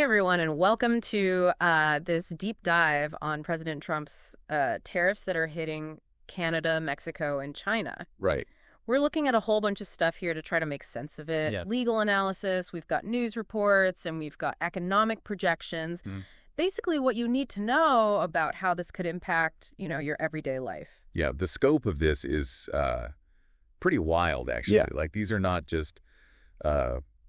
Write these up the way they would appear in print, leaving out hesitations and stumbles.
Hey, everyone, and welcome to this deep dive on President Trump's tariffs that are hitting Canada, Mexico, and China. Right. We're looking at a whole bunch of stuff here to try to make sense of it. Yeah. Legal analysis, we've got news reports, and we've got economic projections. Basically what you need to know about how this could impact, your everyday life. Yeah, the scope of this is pretty wild, actually. Yeah. Like, these are not just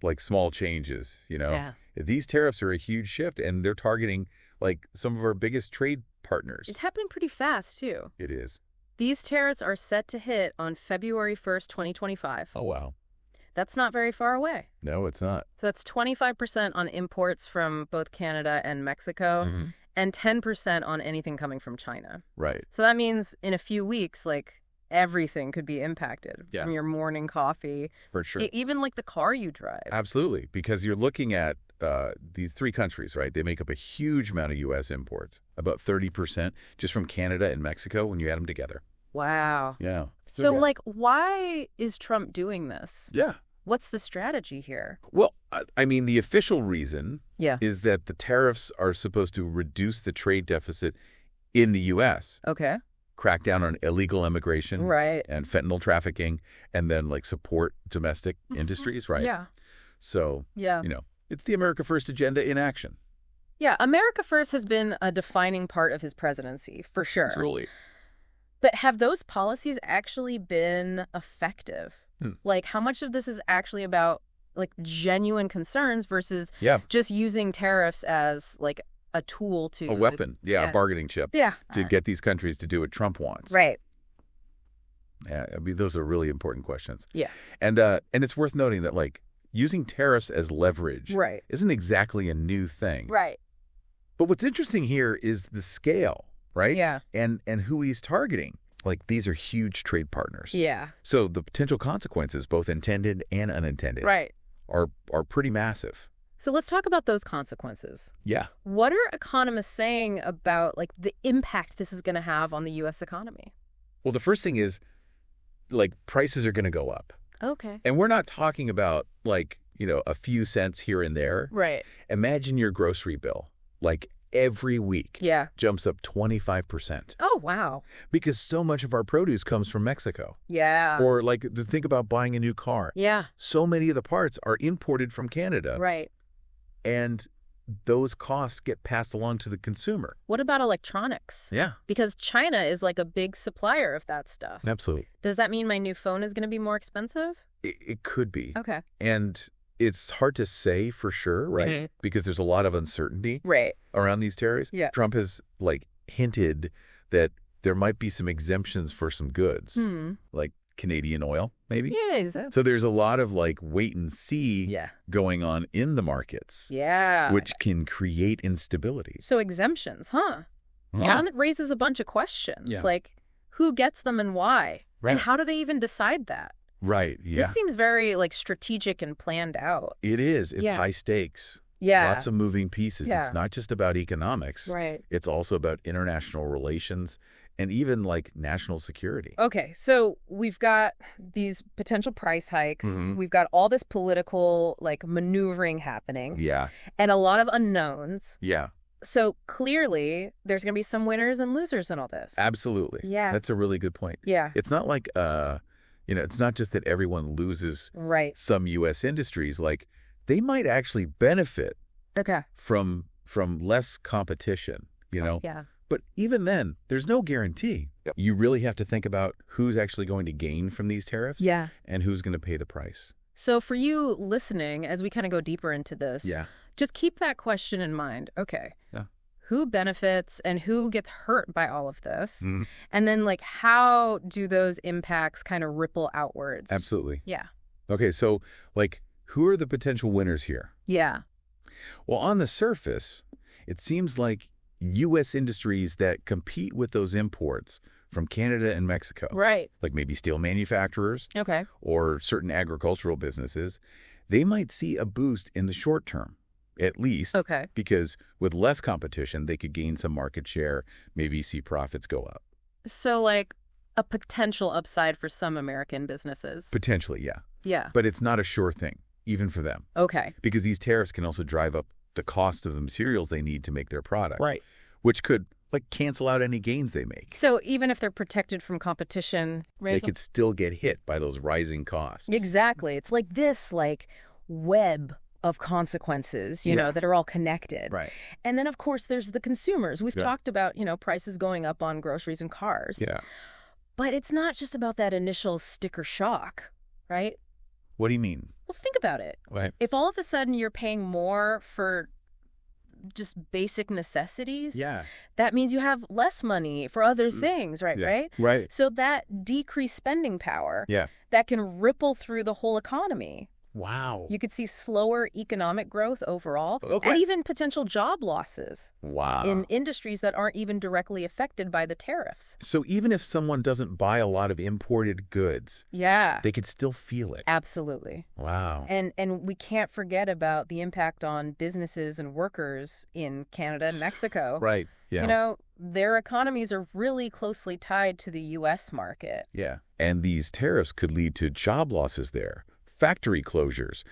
like small changes, Yeah. These tariffs are a huge shift, and they're targeting like some of our biggest trade partners. It's happening pretty fast, too. It is. These tariffs are set to hit on February 1st, 2025. Oh, wow. That's not very far away. No, it's not. So that's 25% on imports from both Canada and Mexico, and 10% on anything coming from China. Right. So that means in a few weeks, like, everything could be impacted. Yeah. From your morning coffee. For sure. Even like the car you drive. Absolutely, because you're looking at these three countries, right? They make up a huge amount of U.S. imports, about 30% just from Canada and Mexico when you add them together. Wow. Yeah. So, like, why is Trump doing this? Yeah. What's the strategy here? Well, I mean, the official reason Yeah. is that the tariffs are supposed to reduce the trade deficit in the U.S., Okay. crack down on illegal immigration Right. and fentanyl trafficking, and then, like, support domestic industries, right? Yeah. So, Yeah. it's the America First agenda in action. Yeah. America First has been a defining part of his presidency, for sure. Absolutely. But have those policies actually been effective? Hmm. Like, how much of this is actually about, like, genuine concerns versus Yeah. just using tariffs as, like, a tool to... A weapon. Yeah, a bargaining chip. Yeah. To get these countries to do what Trump wants. Right. Yeah, I mean, those are really important questions. Yeah. And it's worth noting that, like, using tariffs as leverage Right. isn't exactly a new thing. Right. But what's interesting here is the scale, right? Yeah. And who he's targeting. Like, these are huge trade partners. Yeah. So the potential consequences, both intended and unintended, Right. are pretty massive. So let's talk about those consequences. Yeah. What are economists saying about, like, the impact this is going to have on the U.S. economy? Well, the first thing is, like, prices are going to go up. Okay. And we're not talking about, like, a few cents here and there. Right. Imagine your grocery bill, like, every week Yeah. jumps up 25%. Oh, wow. Because so much of our produce comes from Mexico. Yeah. Or, like, think about buying a new car. Yeah. So many of the parts are imported from Canada. Right. And those costs get passed along to the consumer. What about electronics? Yeah. Because China is, like, a big supplier of that stuff. Absolutely. Does that mean my new phone is going to be more expensive? It could be. Okay. And it's hard to say for sure, right? Because there's a lot of uncertainty Right. around these tariffs. Yeah. Trump has, like, hinted that there might be some exemptions for some goods, like Canadian oil, maybe. Yeah. So there's a lot of, like, wait and see Yeah. going on in the markets, Yeah. which can create instability. So exemptions, huh? Yeah. And it raises a bunch of questions. Yeah. Like, who gets them and why? Right. And how do they even decide that? Right, yeah. This seems very, like, strategic and planned out. It is. It's Yeah. high stakes. Yeah. Lots of moving pieces. Yeah. It's not just about economics. Right. It's also about international relations and even, like, national security. Okay, so we've got these potential price hikes. Mhm. We've got all this political, like, maneuvering happening. Yeah, And a lot of unknowns. yeah, So clearly, there's going to be some winners and losers in all this. absolutely. Yeah. That's a really good point. Yeah. It's not like, it's not just that everyone loses Right. some U.S. industries. Like, they might actually benefit Okay. from less competition, Yeah. But even then, there's no guarantee. Yep. You really have to think about who's actually going to gain from these tariffs Yeah. and who's going to pay the price. So for you listening, as we kind of go deeper into this, Yeah. just keep that question in mind. Okay. Yeah. Who benefits and who gets hurt by all of this? Mhm. And then, like, how do those impacts kind of ripple outwards? Absolutely. Yeah. Okay, so, like, who are the potential winners here? Yeah. Well, on the surface, it seems like U.S. industries that compete with those imports from Canada and Mexico, Right. like maybe steel manufacturers Okay. or certain agricultural businesses, they might see a boost in the short term, at least, Okay. because with less competition, they could gain some market share, maybe see profits go up. So, like, a potential upside for some American businesses. Potentially, yeah. Yeah. But it's not a sure thing, even for them, Okay. because these tariffs can also drive up the cost of the materials they need to make their product. Right. Which could cancel out any gains they make. So even if they're protected from competition, right? They could still get hit by those rising costs. Exactly. It's like this web of consequences, you know, that are all connected. Right. And then, of course, there's the consumers. We've Yeah. talked about, prices going up on groceries and cars. Yeah. But it's not just about that initial sticker shock, right? What do you mean? Well, think about it. Right. If all of a sudden you're paying more for just basic necessities, Yeah. that means you have less money for other things, right? Yeah. Right? Right. So that decreased spending power, Yeah. that can ripple through the whole economy. Wow. You could see slower economic growth overall, Okay. and even potential job losses Wow. in industries that aren't even directly affected by the tariffs. So even if someone doesn't buy a lot of imported goods, Yeah, they could still feel it. absolutely. Wow. And we can't forget about the impact on businesses and workers in Canada and Mexico. Right. Yeah. You know, their economies are really closely tied to the U.S. market. Yeah. And these tariffs could lead to job losses there, factory closures,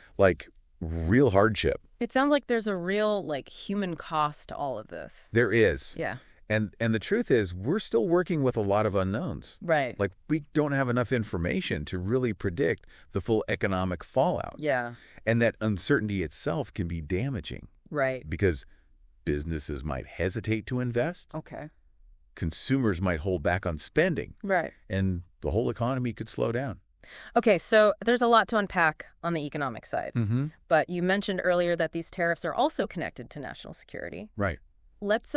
real hardship. It sounds like there's a real, human cost to all of this. There is. Yeah. And the truth is, we're still working with a lot of unknowns. Right. We don't have enough information to really predict the full economic fallout. Yeah. And that uncertainty itself can be damaging Right. because businesses might hesitate to invest, Okay. consumers might hold back on spending, Right. and the whole economy could slow down. Okay, so there's a lot to unpack on the economic side. Mm-hmm. But you mentioned earlier that these tariffs are also connected to national security. Right. Let's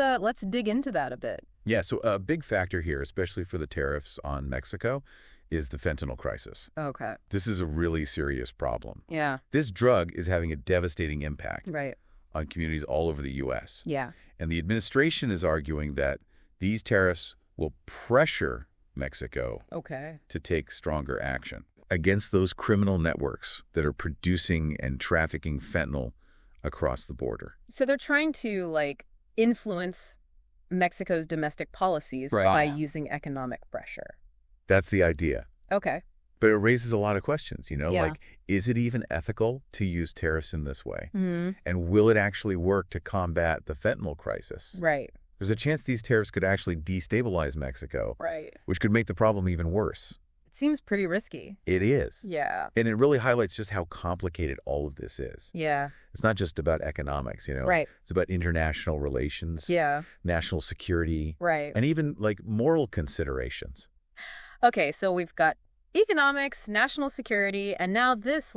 dig into that a bit. Yeah, so a big factor here, especially for the tariffs on Mexico, is the fentanyl crisis. Okay. This is a really serious problem. Yeah. This drug is having a devastating impact Right. on communities all over the U.S. Yeah. And the administration is arguing that these tariffs will pressure Mexico Okay. to take stronger action against those criminal networks that are producing and trafficking fentanyl across the border. So they're trying to influence Mexico's domestic policies Right. by using economic pressure. That's the idea. Okay. But it raises a lot of questions, Yeah. is it even ethical to use tariffs in this way? Mm-hmm. And will it actually work to combat the fentanyl crisis? Right. There's a chance these tariffs could actually destabilize Mexico, Right. which could make the problem even worse. It seems pretty risky. It is. Yeah. And it really highlights just how complicated all of this is. Yeah. It's not just about economics, Right. It's about international relations, Yeah. national security, Right. and even moral considerations. Okay, so we've got economics, national security, and now this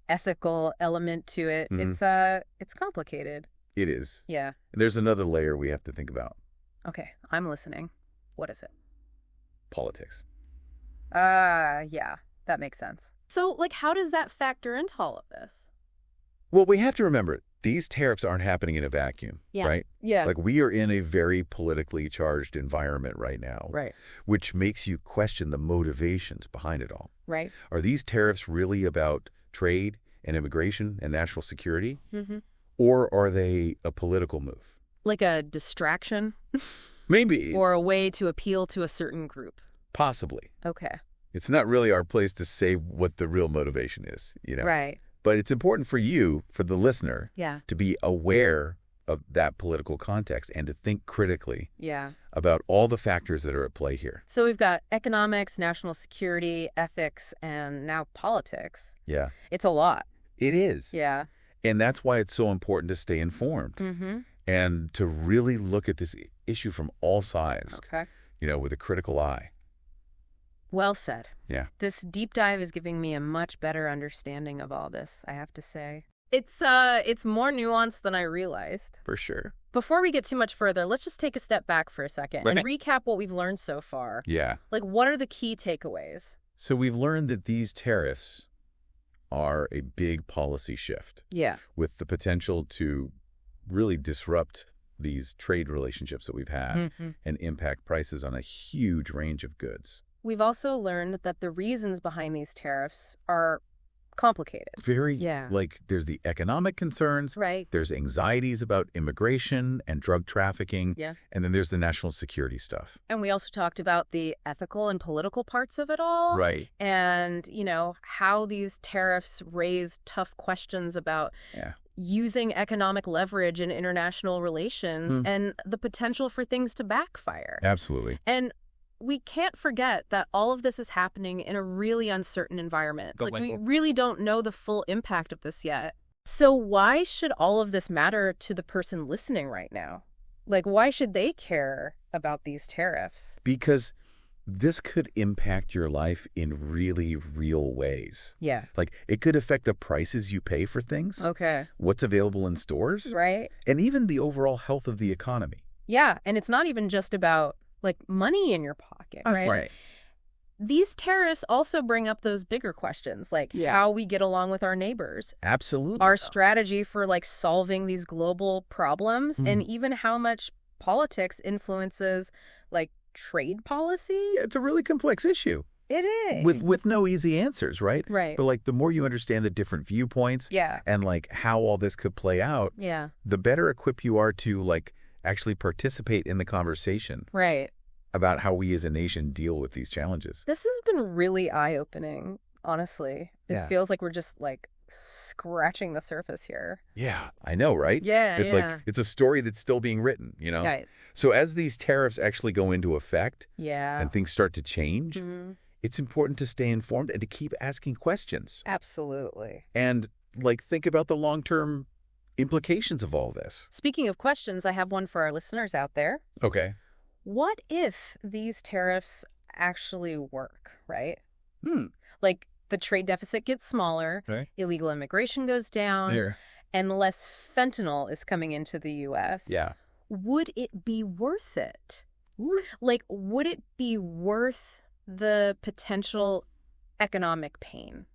ethical element to it. Mhm. It's complicated. It is. Yeah. And there's another layer we have to think about. Okay, I'm listening. What is it? Politics. Yeah, that makes sense. So, how does that factor into all of this? Well, we have to remember, these tariffs aren't happening in a vacuum, Yeah. right? Yeah. We are in a very politically charged environment right now, Right. which makes you question the motivations behind it all. Right. Are these tariffs really about trade and immigration and national security? Mm-hmm. Or are they a political move? Like a distraction Maybe. or a way to appeal to a certain group. Possibly. Okay. It's not really our place to say what the real motivation is, Right. But it's important for you, for the listener, Yeah. to be aware of that political context and to think critically Yeah. about all the factors that are at play here. So we've got economics, national security, ethics, and now politics. Yeah. It's a lot. It is. Yeah. And that's why it's so important to stay informed Mm-hmm. and to really look at this issue from all sides, Okay. with a critical eye. Well said. Yeah. This deep dive is giving me a much better understanding of all this, I have to say. It's more nuanced than I realized. For sure. Before we get too much further, let's just take a step back for a second and Right. recap what we've learned so far. Yeah. What are the key takeaways? So we've learned that these tariffs are a big policy shift Yeah. with the potential to really disrupt these trade relationships that we've had Mm-hmm. and impact prices on a huge range of goods. We've also learned that the reasons behind these tariffs are complicated. Very, there's the economic concerns, Right. there's anxieties about immigration and drug trafficking, Yeah. and then there's the national security stuff. And we also talked about the ethical and political parts of it all. Right. And, how these tariffs raise tough questions about Yeah. using economic leverage in international relations and the potential for things to backfire. Absolutely. And we can't forget that all of this is happening in a really uncertain environment. Like, we really don't know the full impact of this yet. So why should all of this matter to the person listening right now? Like, why should they care about these tariffs? Because this could impact your life in really real ways. Yeah. Like, it could affect the prices you pay for things, Okay. what's available in stores, Right. and even the overall health of the economy. Yeah. And it's not even just about, like, money in your pocket, right? These tariffs also bring up those bigger questions, like how we get along with our neighbors. Absolutely. Our strategy for, like, solving these global problems, and even how much politics influences, like, trade policy. Yeah, it's a really complex issue. It is. With no easy answers, right? Right. But, like, the more you understand the different viewpoints and, like, how all this could play out, the better equipped you are to, like, actually participate in the conversation. Right. About how we as a nation deal with these challenges. This has been really eye-opening, honestly. It feels like we're just, like, scratching the surface here. Yeah, I know, right? Yeah, It's like, it's a story that's still being written, you know? Right. So as these tariffs actually go into effect and things start to change, it's important to stay informed and to keep asking questions. Absolutely. And, like, think about the long-term implications of all this. Speaking of questions, I have one for our listeners out there. Okay. What if these tariffs actually work, right? Like, the trade deficit gets smaller, illegal immigration goes down, and less fentanyl is coming into the U.S. Yeah. Would it be worth it? Like, would it be worth the potential economic pain?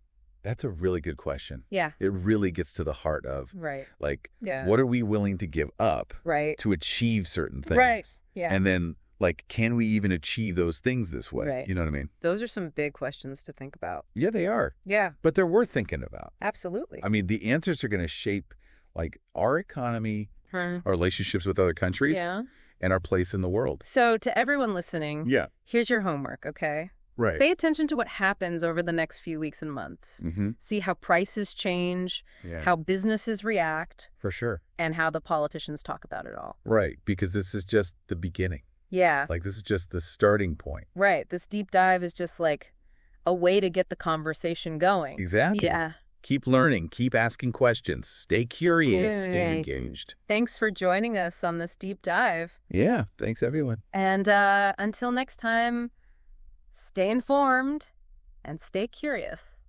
That's a really good question. Yeah. It really gets to the heart of, like, Yeah. what are we willing to give up Right. to achieve certain things? Right. Yeah. And then, like, can we even achieve those things this way? Right. You know what I mean? Those are some big questions to think about. Yeah, they are. Yeah. But they're worth thinking about. Absolutely. I mean, the answers are going to shape, like, our economy, our relationships with other countries, and our place in the world. So to everyone listening, Yeah. here's your homework, okay? Right. Pay attention to what happens over the next few weeks and months. See how prices change, how businesses react, For sure. and how the politicians talk about it all. Right. Because this is just the beginning. Yeah. Like, this is just the starting point. Right. This deep dive is just like a way to get the conversation going. Exactly. Yeah. Keep learning. Keep asking questions. Stay curious. Stay engaged. Thanks for joining us on this deep dive. Yeah. Thanks, everyone. And until next time, stay informed and stay curious.